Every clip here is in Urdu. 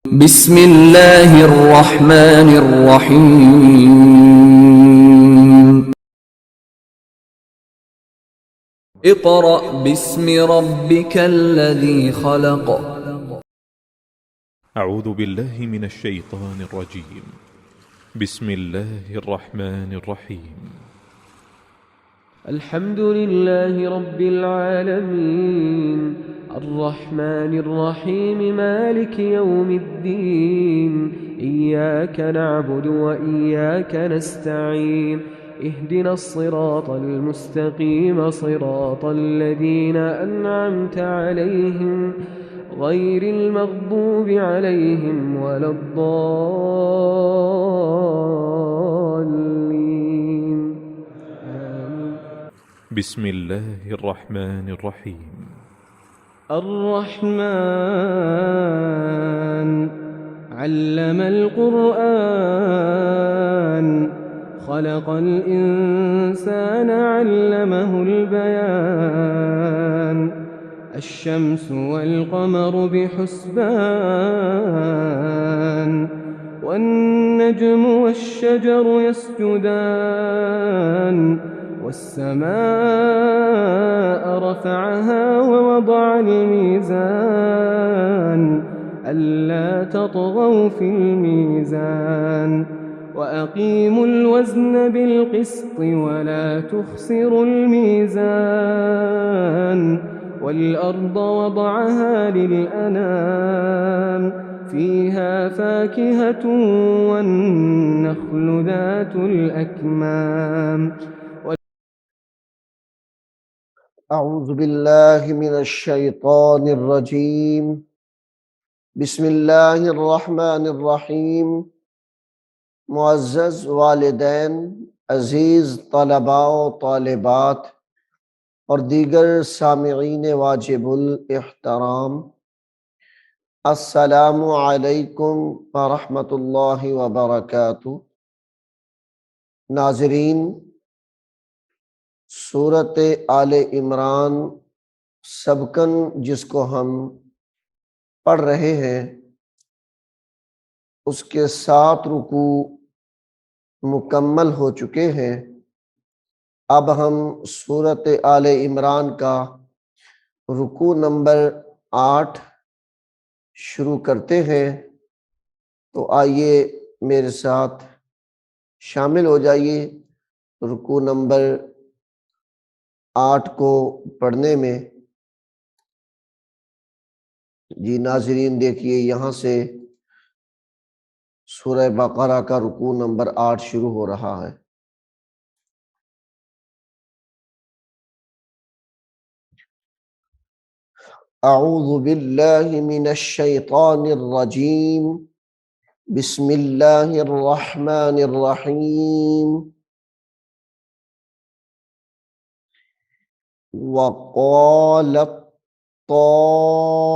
بسم الله الرحمن الرحيم اقرأ باسم ربك الذي خلق أعوذ بالله من الشيطان الرجيم. بسم الله الرحمن الرحيم. الحمد لله رب العالمين الرحمن الرحيم مالك يوم الدين إياك نعبد وإياك نستعين اهدنا الصراط المستقيم صراط الذين أنعمت عليهم غير المغضوب عليهم ولا الضالين آمين. بسم الله الرحمن الرحيم. الرحمن علم القرآن خلق الإنسان علمه البيان الشمس والقمر بحسبان والنجم والشجر يسجدان والسماء رفعها ووضع الميزان ألا تطغوا في الميزان وأقيموا الوزن بالقسط ولا تخسروا الميزان والأرض وضعها للأنام فيها فاكهة والنخل ذات الأكمام. أعوذ بالله من الشيطان الرجيم. بسم اللہ الرحمن الرحیم. معزز والدین، عزیز طلباء و طالبات اور دیگر سامعین واجب الاحترام، السلام علیکم ورحمۃ اللہ وبرکاتہ. ناظرین، سورۃ آل عمران سبقاً جس کو ہم پڑھ رہے ہیں، اس کے 7 رکوع مکمل ہو چکے ہیں. اب ہم سورۃ آل عمران کا رکوع نمبر 8 شروع کرتے ہیں. تو آئیے میرے ساتھ شامل ہو جائیے رکوع نمبر 8 کو پڑھنے میں. جی ناظرین، دیکھیے یہاں سے سورہ بقرہ کا رکوع نمبر 8 شروع ہو رہا ہے. اعوذ باللہ من الشیطان الرجیم. بسم اللہ الرحمن الرحیم. وقالت طائفة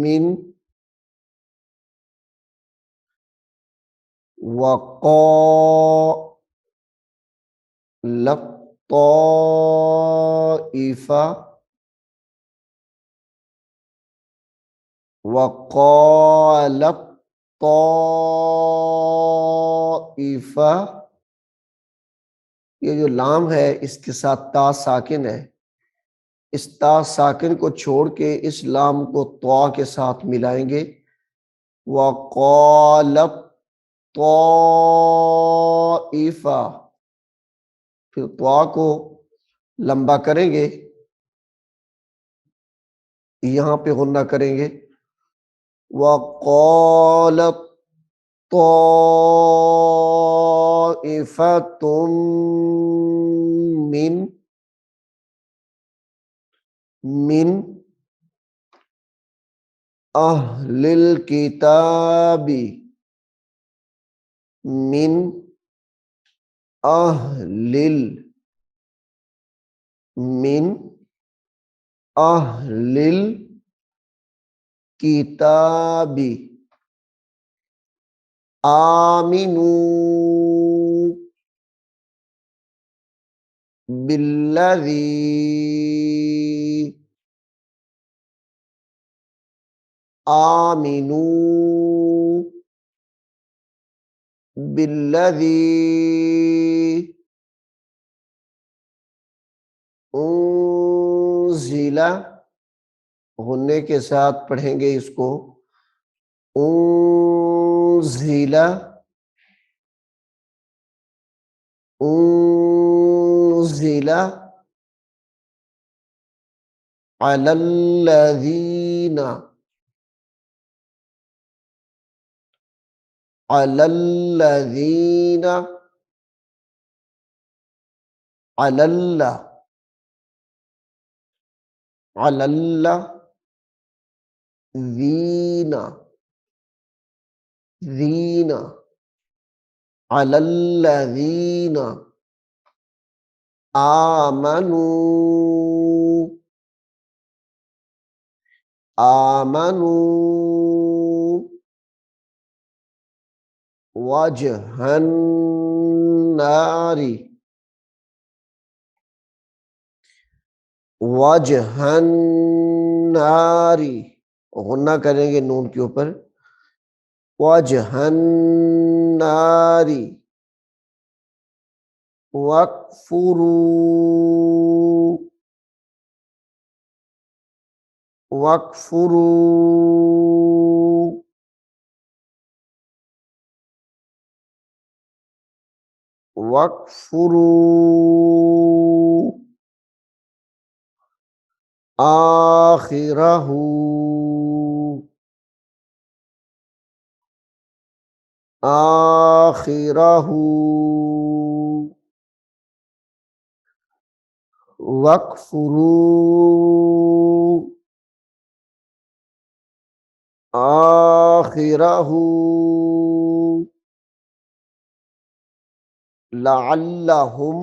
من وقالت طائفة وقالت طائفة. یہ جو لام ہے اس کے ساتھ تا ساکن ہے. اس تا ساکن کو چھوڑ کے اس لام کو طا کے ساتھ ملائیں گے. وقالت طائفة، پھر طا کو لمبا کریں گے، یہاں پہ غنہ کریں گے. وقالت طائفة من أهل الكتاب من أهل الكتاب آمنوا بالذي آمنوا بالذی انزل، غنے کے ساتھ پڑھیں گے اس کو، انزل، انزل علی الذین، علی الذین، علی اللہ، علی الذین، ذین، علی الذین آمنوا، آمنوا وجہ النار، وجہ النار، غنہ کریں گے نون کے اوپر، وجہ النار واکفروا، واکفروا واکفروا آخرہ، آخرہ واکفروا آخرہ لعلہم،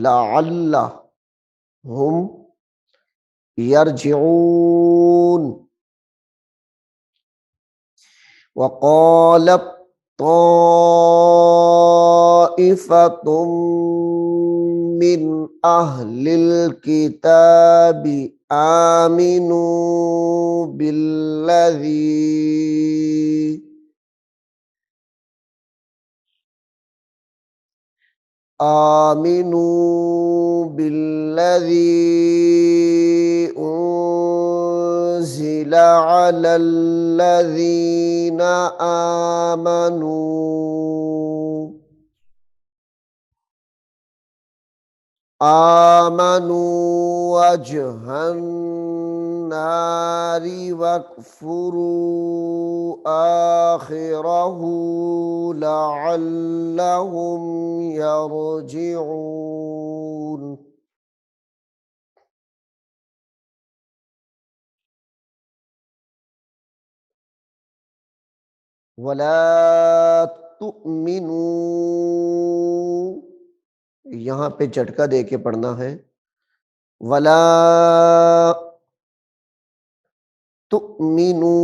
لعلہم یرجعون، وقالت طائفة من أهل الكتاب آمنوا بالذي أنزل على الذين آمنوا وجه النار واکفروا آخرہ لعلہم یرجعون۔ ولا تؤمنوا، یہاں پہ جھٹکا دے کے پڑھنا ہے، ولا تؤمنوا،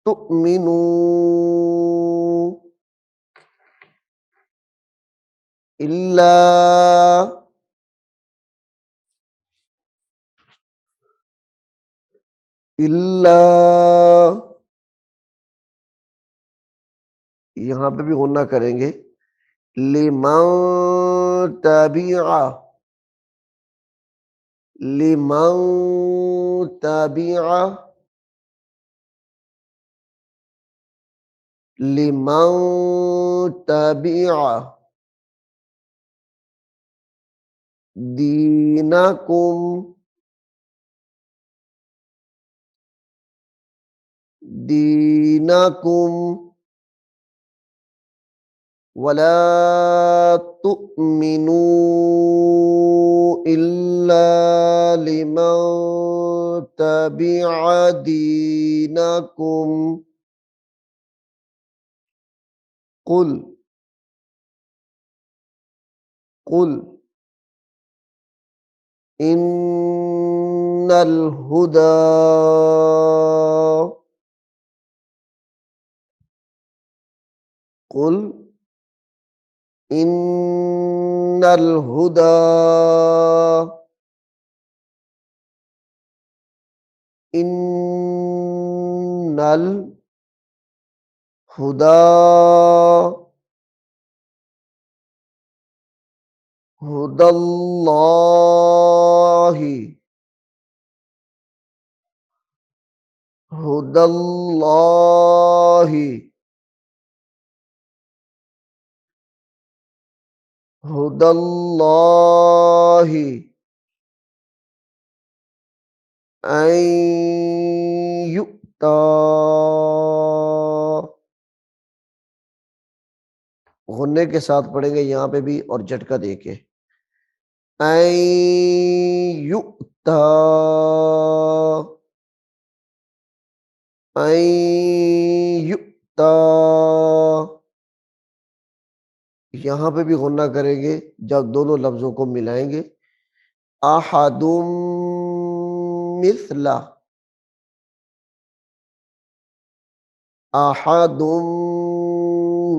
تؤمنوا الا، الا، یہاں پہ بھی غنہ کریں گے، لمن تبع، لمن تبع، لمن تبع دینکم، دینکم ولا تؤمنوا إلا لمن تبع دينكم قل، قل إن الهدى، قل ان الہدی ان الہدی ہدی اللہ ہدی اللہ ہدی اللہ ان یؤتی غنے کے ساتھ پڑھیں گے یہاں پہ بھی اور جھٹکا دے کے ان یؤتی ان یؤتی یہاں پہ بھی غنہ کریں گے جب دونوں لفظوں کو ملائیں گے احد مثل احد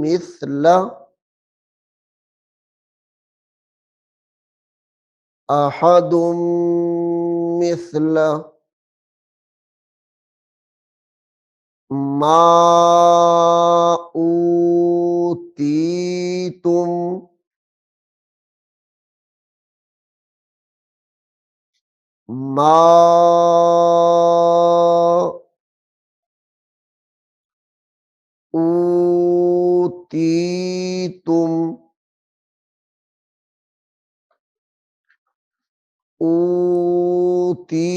مثل احد مثل ما اوتیتم ما اوتیتم اوتیتم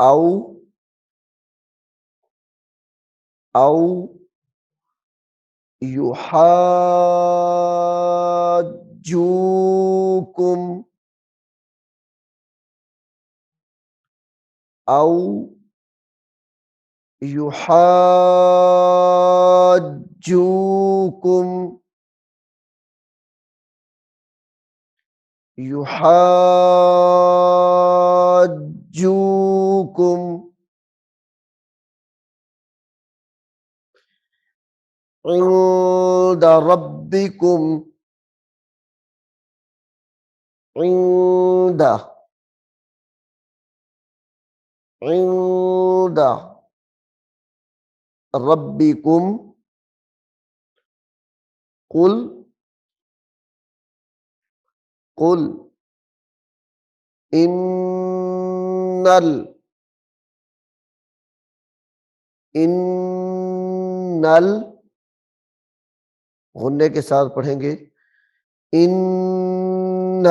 او یحاجوکم او یحاجوکم یحاجوکم عند ربکم عند عند ربکم قل قل ان غنے کے ساتھ پڑھیں گے ان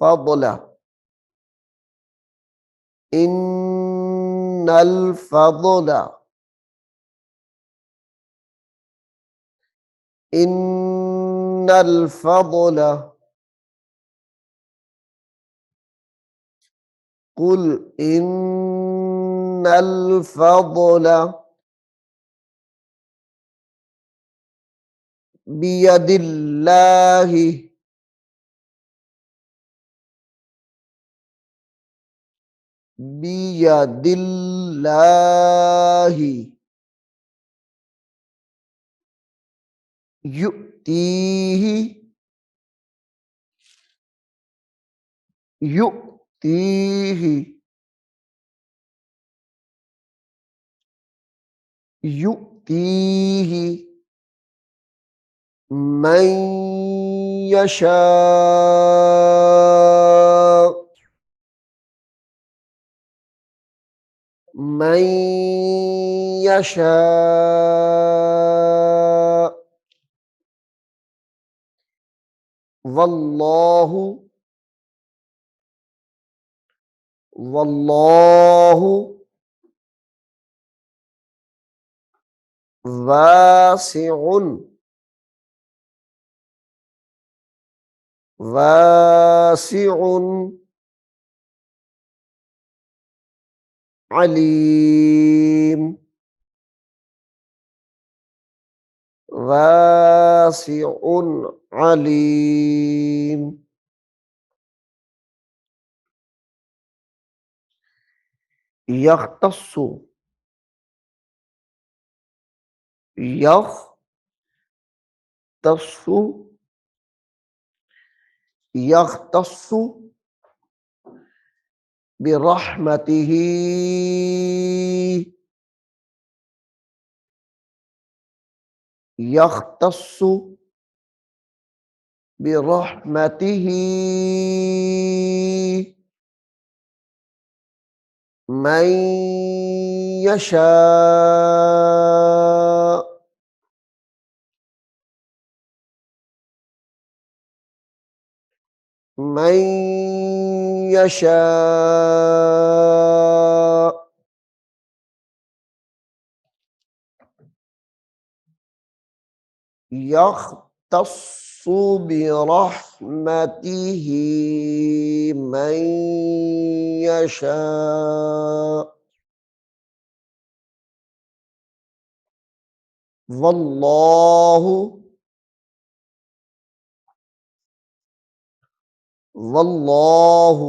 الفضل ان الفضل ان الفضل قل ان الفضل بید اللہ بید اللہ یؤتیہ یؤتیہ یؤتیہ من یشاء من یشاء واللہ واللہ واسع واسع علیم واسع علیم یختص یختص یختص برحمتہ یختص برحمتہ من یشاء من یشاء یختص برحمتہ من یشاء واللہ واللہ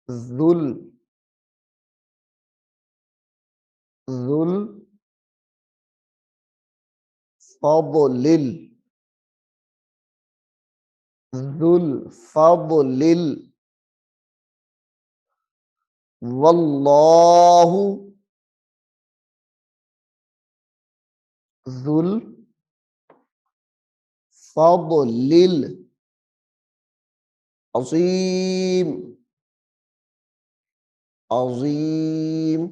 ذو الفضل ذو الفضل واللہ ذو الفضل العظیم عظیم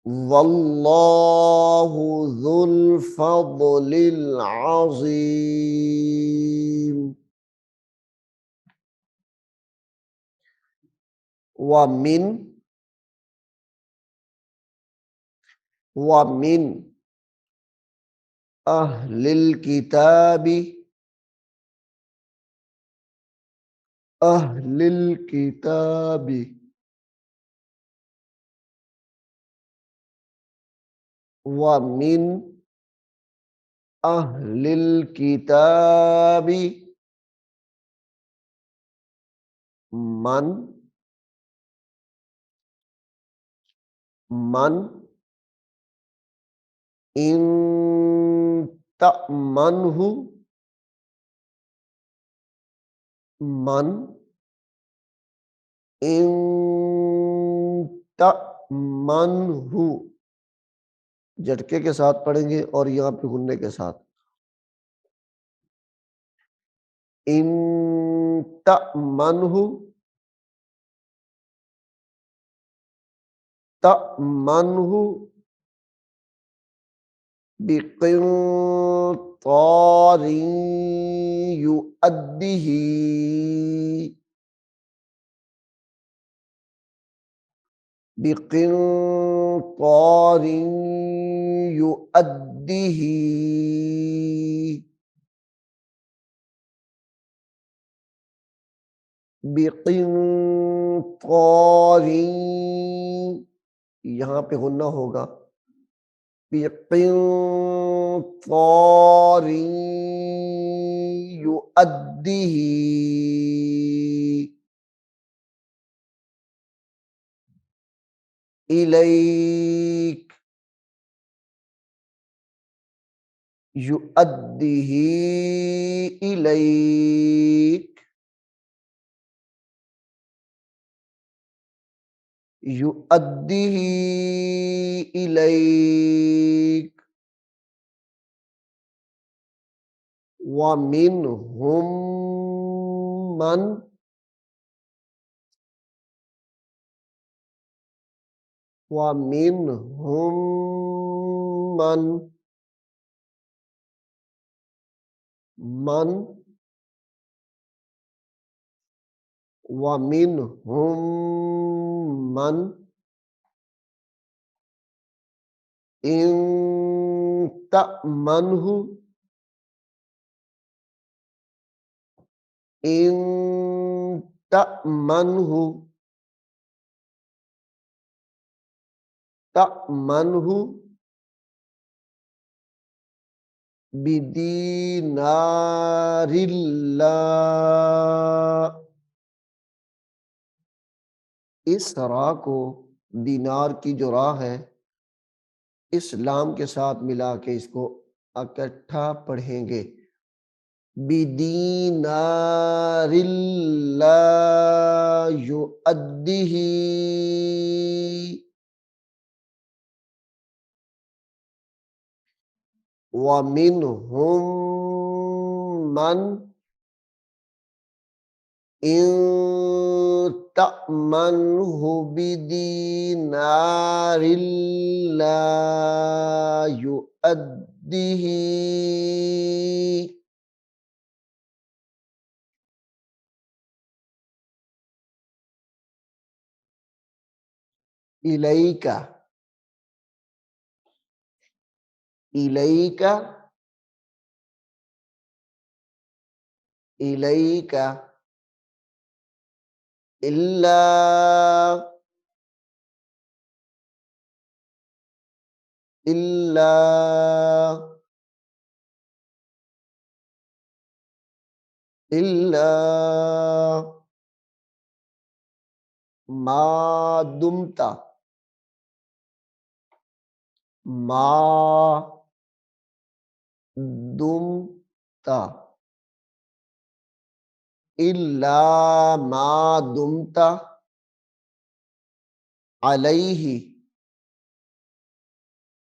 واللہ ذو الفضل العظیم ومن اہل الکتاب ومن اہل الکتاب من ان تأمنہ جھٹکے کے ساتھ پڑھیں گے اور یہاں پہ غننے کے ساتھ ان تأمنہ بقنطار یؤدہ بقنطار یؤدہ بقنطار یہاں پہ غنہ ہوگا بقنطار یؤدہ الیک یؤدہ الیک یؤدہ الیک ومنہم من ان تأمنہ بدینار اللہ اس را کو دینار کی جو راہ ہے اس لام کے ساتھ ملا کے اس کو اکٹھا پڑھیں گے، بدینار لا یؤدیہ، ومنہم من ان تأمنہ بدینار لا یؤدیہ الیک، الیک، الیک، الا، الا، الا ما دمت، ما دمت، الا ما دمت علیہ،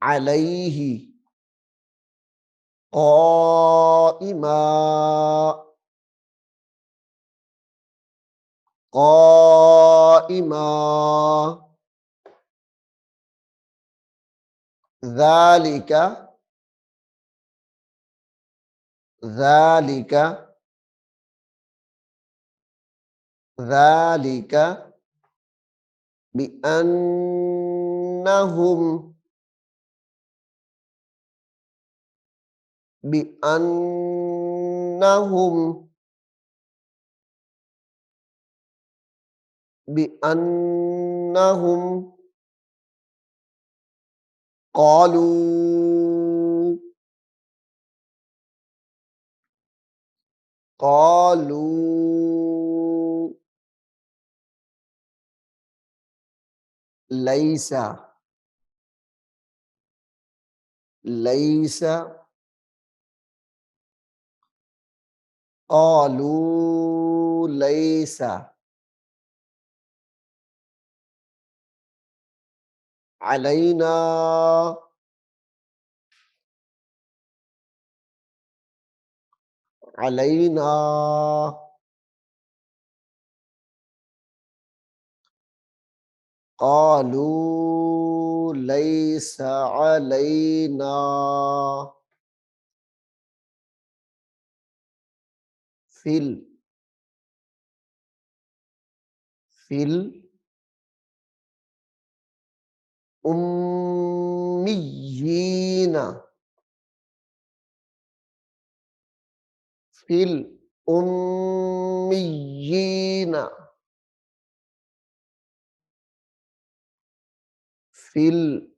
علیہ قائما، قائما، ذالک، ذالک، ذالک بأنہم، بأنہم، بأنہم قالوا، قالوا لیس، لیس، قالوا لیس علینا، علینا قالوا لیس علینا فی الامیین، فی الامیین، فی الامیین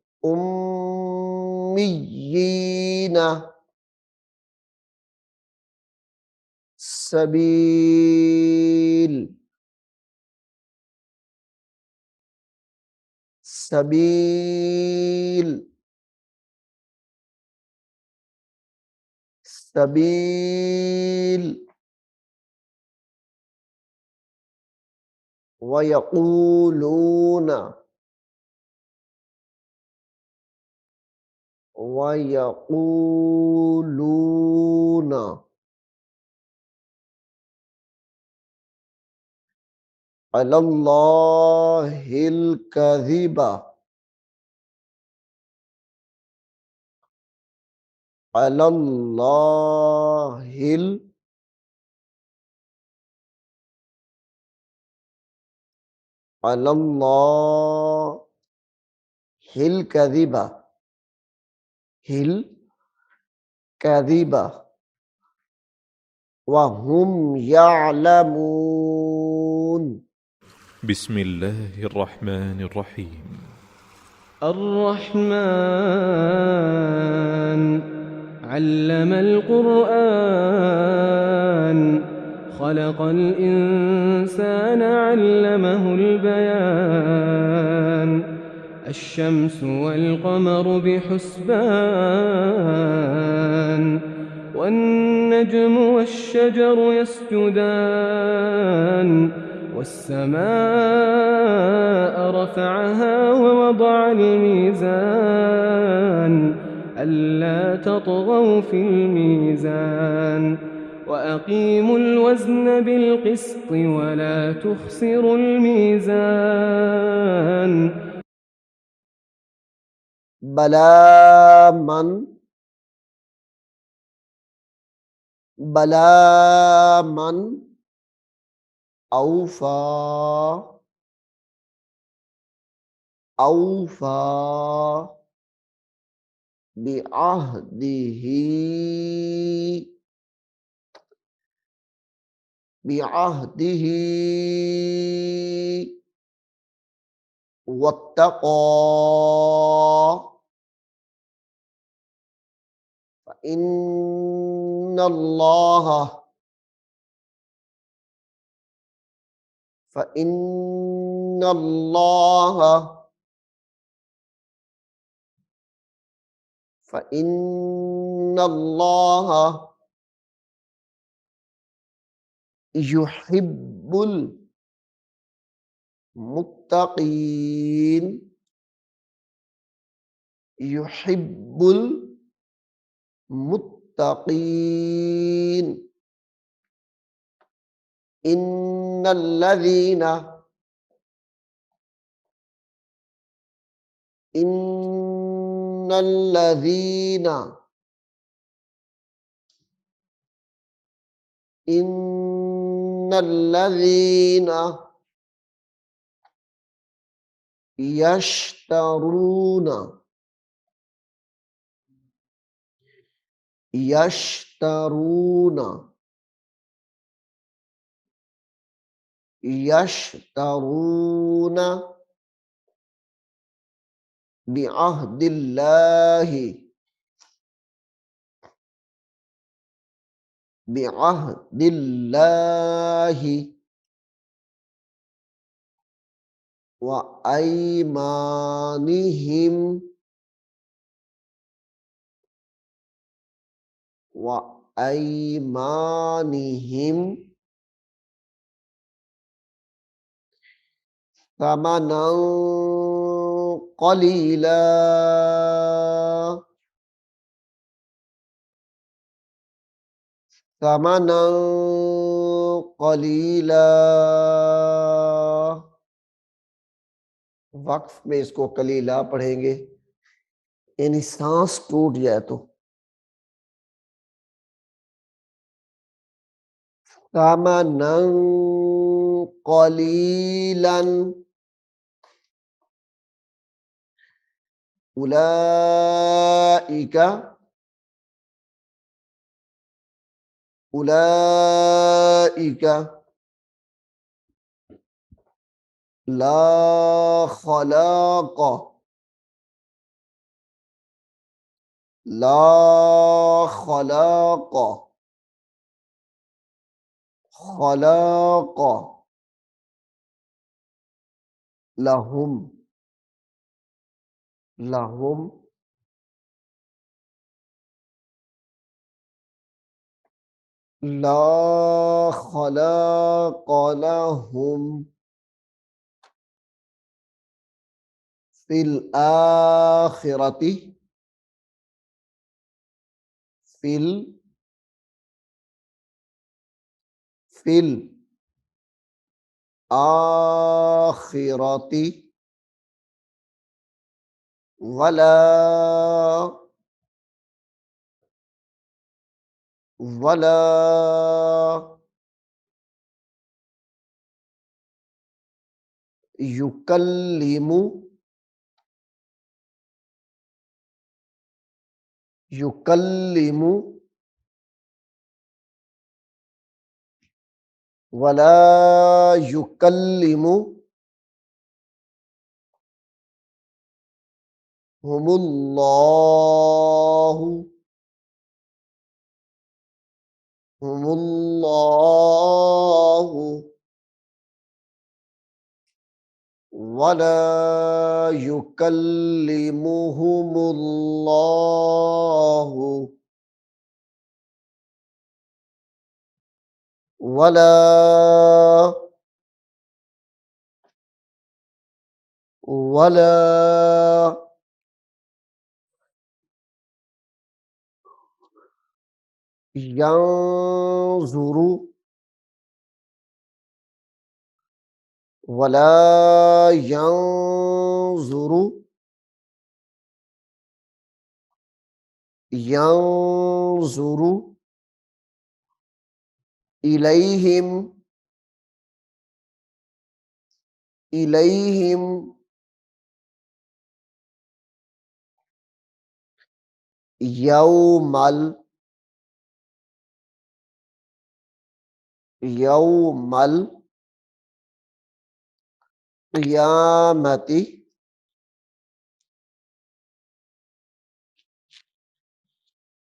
سبیل، سبیل، سبیل، وَيَقُولُونَ، وَيَقُولُونَ عَلَى اللَّهِ الْكَذِبَ، عَلَى اللَّهِ عَلَى اللَّهِ الْكَذِبَ، الْكَذِبَ وَهُمْ يَعْلَمُونَ۔ بسم الله الرحمن الرحيم. الرحمن علم القرآن، خلق الإنسان علمه البيان الشمس والقمر بحسبان والنجم والشجر يسجدان والسماء رفعها ووضع الميزان ألا تطغوا في الميزان وأقيموا الوزن بالقسط ولا تخسروا الميزان بلا من أوفى بعهده واتقى فإن الله فإن الله فإن الله يحب المتقين يحب المتقين إن الذين إن الذين إن الذين يشترون يشترون يشترون بعهد الله بعهد الله وأيمانهم ثمنا قليلا ثمنا قلیلا. وقف میں اس کو قلیلا پڑھیں گے، یعنی سانس ٹوٹ جائے تو. ثمنا قلیلا اولئک لا خلاق خلاق لهم لا خلاق لهم في الآخرة في الآخرة ولا يكلم هم الله ولا يكلمهم الله ولا ينظر ولا ينظر إليهم يوم القيامة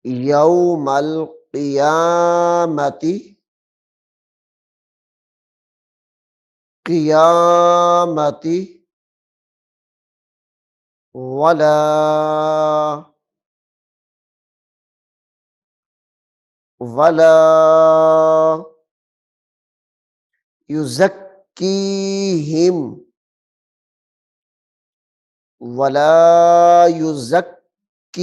يوم القيامة ولا يزكيهم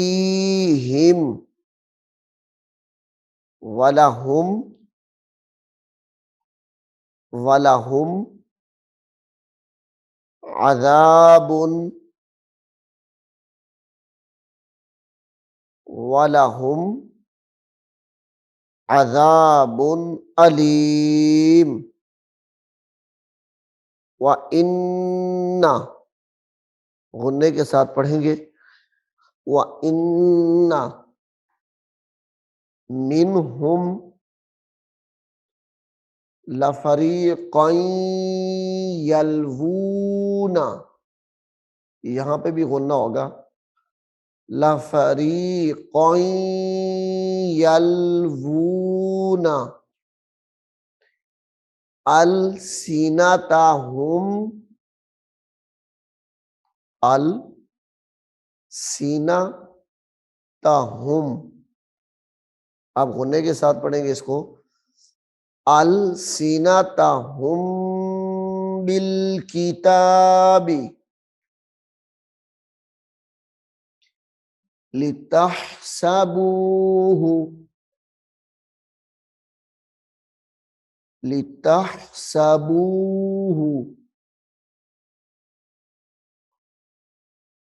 ولهم عذاب ولهم عذاب علیم وَإِنَّ غنّے کے ساتھ پڑھیں گے وَإِنَّ مِنْهُمْ لَفَرِيقًا يَلْوُونَ یہاں پہ بھی غنّہ ہوگا لَفَرِيقًا يَلْوُونَ السِّنَتَهُمْ آپ غنّے کے ساتھ پڑھیں گے اس کو السِّنَتَهُمْ بالکتاب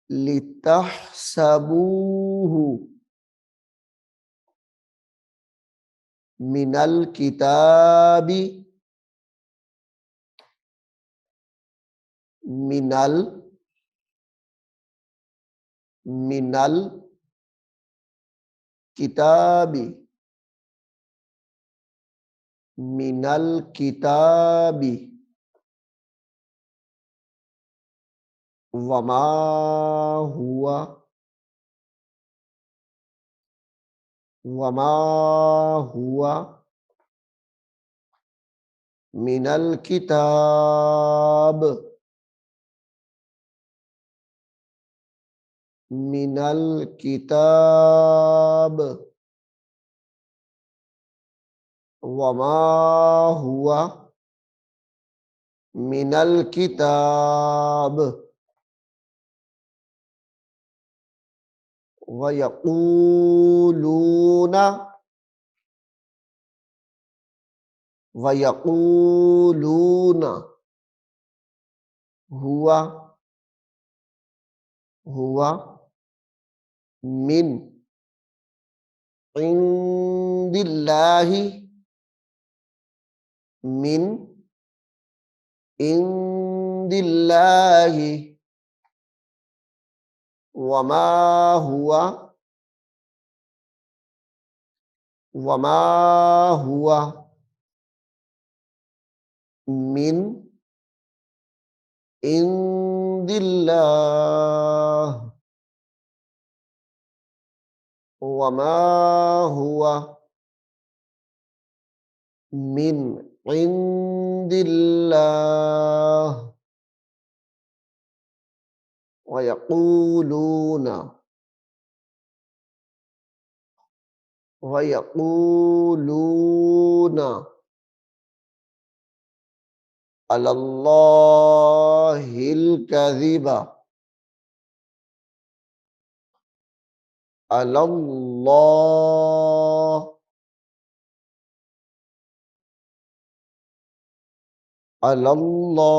لِتَحْسَبُوهُ من الکتاب من الکتاب من الکتاب وما هو من الکتاب وما هو من الکتاب وَيَقُولُونَ هو من عند اللہ وما هو من عند اللہ وما هو من عند اللہ وَيَقُولُونَ وَيَقُولُونَ عَلَى اللَّهِ الْكَذِبَ عَلَى اللَّهِ عَلَى اللَّهِ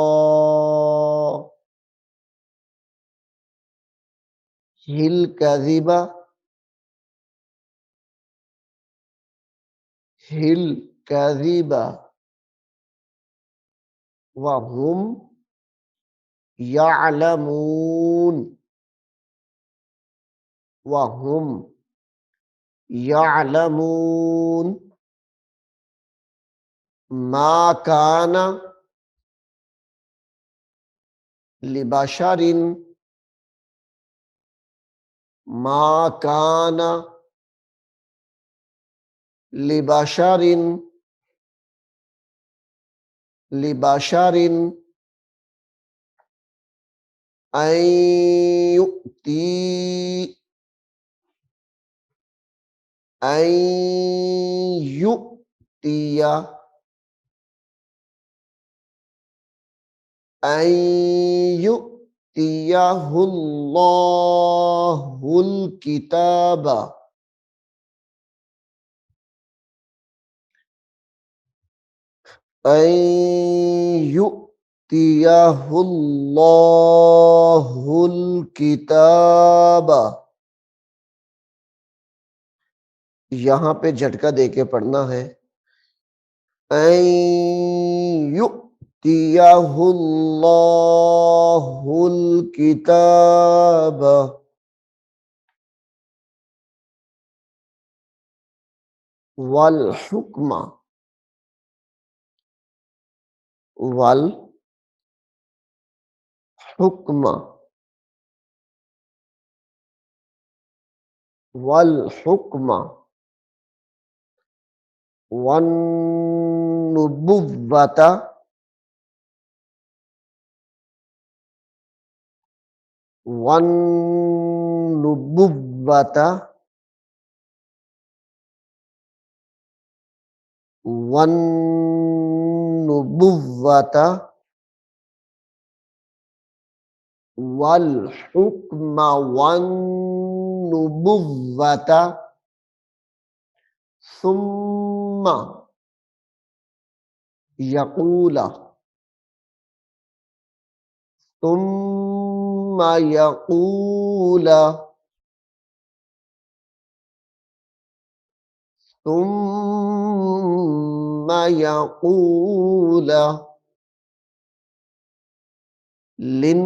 الْكَذِبَ الْكَذِبَ وَهُمْ يَعْلَمُونَ وَهُمْ يَعْلَمُونَ مَا كَانَ لِبَشَرٍ مَا كَانَ لِبَشَرٍ أَن يُؤْتِيَ أن يؤتي أن يؤتيه الله الكتاب أن يؤتيه الله الكتاب. یہاں پہ جھٹکا دے کے پڑھنا ہے ان یؤتیہ اللہ الکتاب والحکم والحکم والحکم والنبوة والنبوة والنبوة والحکم والنبوة ثم یقول ثم یقول ثم یقول للناس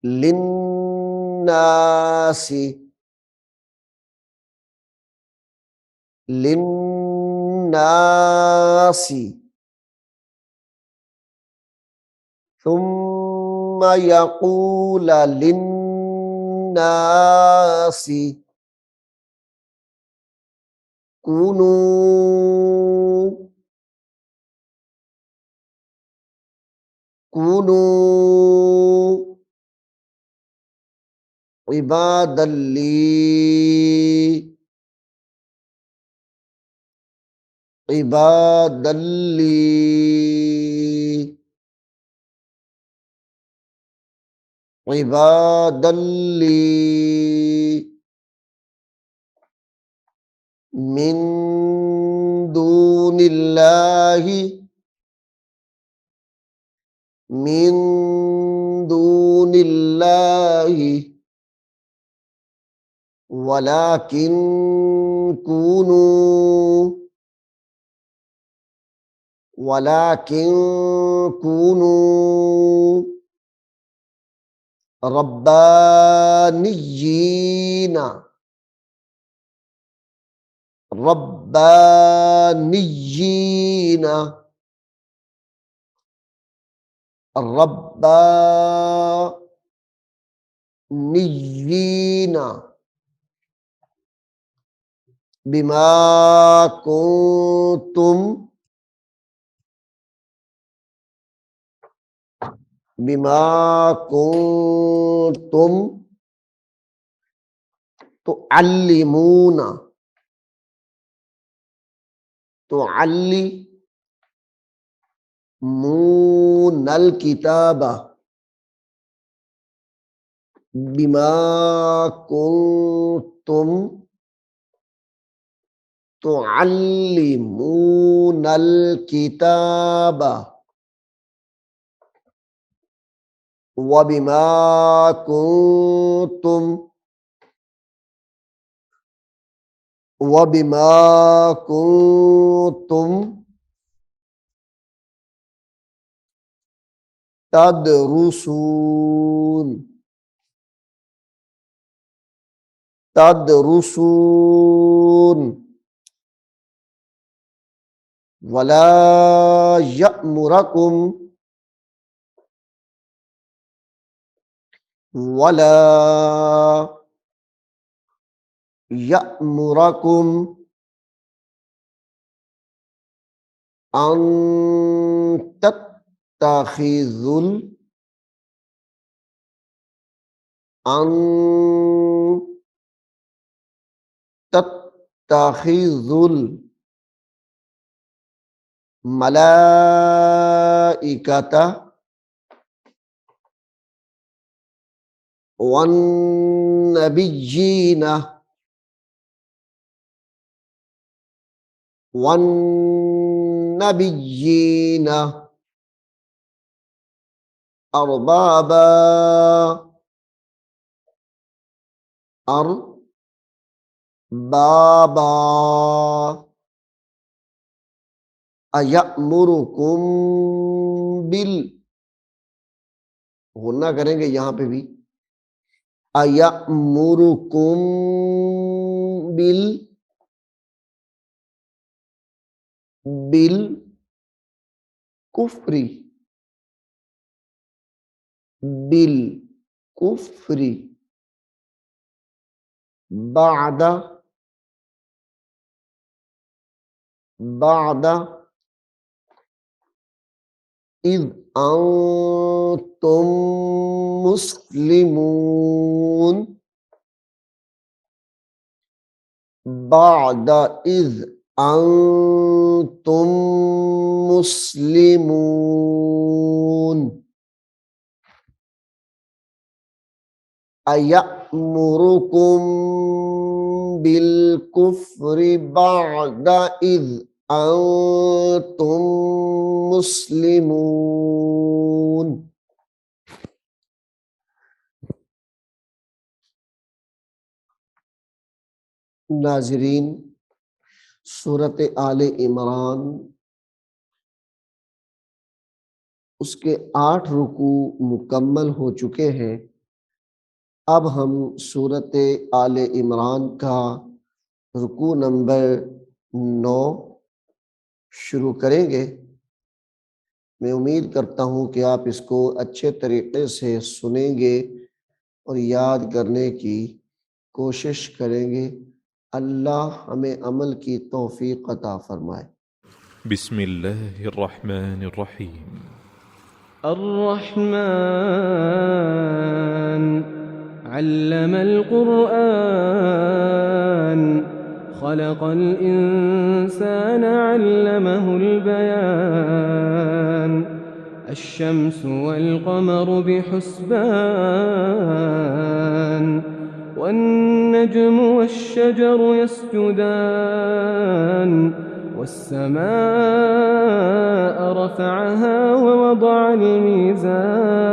للناس للناس ثم يقول للناس كونوا عبادا لي عبادا لي عبادا لي من دون الله من دون الله ولكن كونوا ربانيين ربانيين ربانيين بما كنتم بما کنتم تعلمون الکتاب بما کنتم تعلمون الکتاب وبما کنتم تدرسون ولا یأمرکم ان تتخذوا الملائکۃ والنبیین اربابا ایأمرکم غنہ کریں گے یہاں پہ بھی ایأمرکم بالکفر بعد اذ انتم مسلمون بعد اذ انتم مسلمون ایأمرکم بالکفر بعد اذ انتم مسلمون۔ ناظرین، سورۃ آل عمران اس کے 8 رکوع مکمل ہو چکے ہیں۔ اب ہم سورۃ آل عمران کا رکوع نمبر 9 شروع کریں گے۔ میں امید کرتا ہوں کہ آپ اس کو اچھے طریقے سے سنیں گے اور یاد کرنے کی کوشش کریں گے۔ اللہ ہمیں عمل کی توفیق عطا فرمائے۔ بسم اللہ الرحمن الرحیم۔ الرحمن علم القرآن خلق الإنسان علمه البيان الشمس والقمر بحسبان والنجم والشجر يسجدان والسماء رفعها ووضع الميزان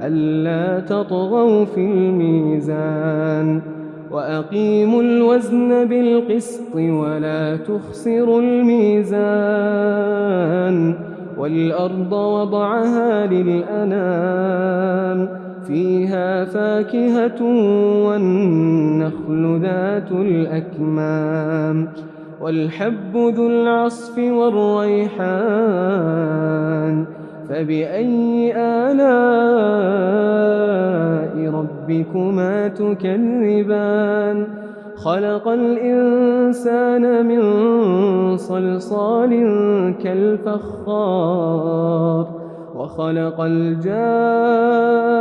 ألا تطغوا في الميزان وأقيموا الوزن بالقسط ولا تخسروا الميزان والأرض وضعها للأنام فيها فاكهة والنخل ذات الأكمام والحب ذو العصف والريحان فبأي آلاء ربكما تكذبان خلق الإنسان من صلصال كالفخار وخلق الجان